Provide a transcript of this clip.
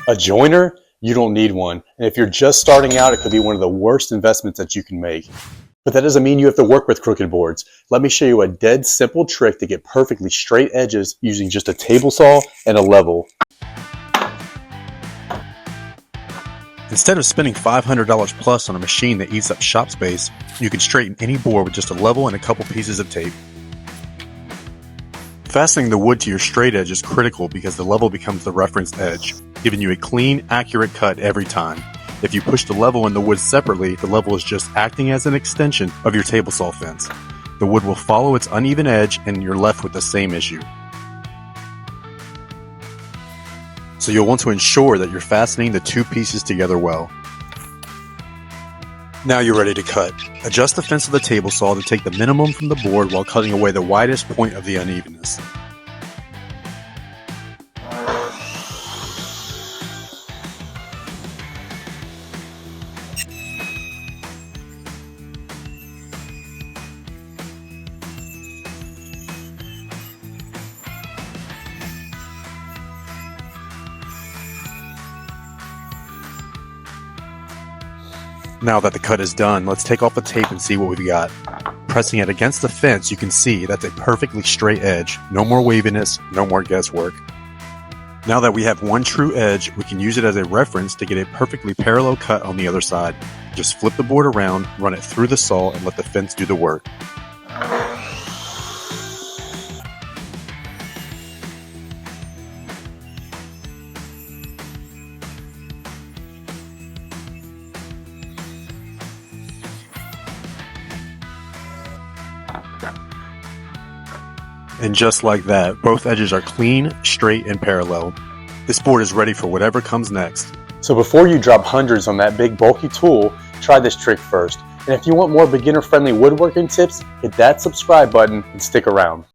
A joiner? You don't need one. And if you're just starting out, it could be one of the worst investments that you can make. But that doesn't mean you have to work with crooked boards. Let me show you a dead simple trick to get perfectly straight edges using just a table saw and a level. Instead of spending $500 plus on a machine that eats up shop space, you can straighten any board with just a level and a couple pieces of tape. Fastening the wood to your straight edge is critical because the level becomes the reference edge, giving you a clean, accurate cut every time. If you push the level and the wood separately, the level is just acting as an extension of your table saw fence. The wood will follow its uneven edge and you're left with the same issue. So you'll want to ensure that you're fastening the two pieces together well. Now you're ready to cut. Adjust the fence of the table saw to take the minimum from the board while cutting away the widest point of the unevenness. Now that the cut is done, let's take off the tape and see what we've got. Pressing it against the fence, you can see that's a perfectly straight edge. No more waviness, no more guesswork. Now that we have one true edge, we can use it as a reference to get a perfectly parallel cut on the other side. Just flip the board around, run it through the saw, and let the fence do the work. And just like that, both edges are clean, straight, and parallel. This board is ready for whatever comes next. So before you drop hundreds on that big bulky tool, try this trick first. And if you want more beginner-friendly woodworking tips, hit that subscribe button and stick around.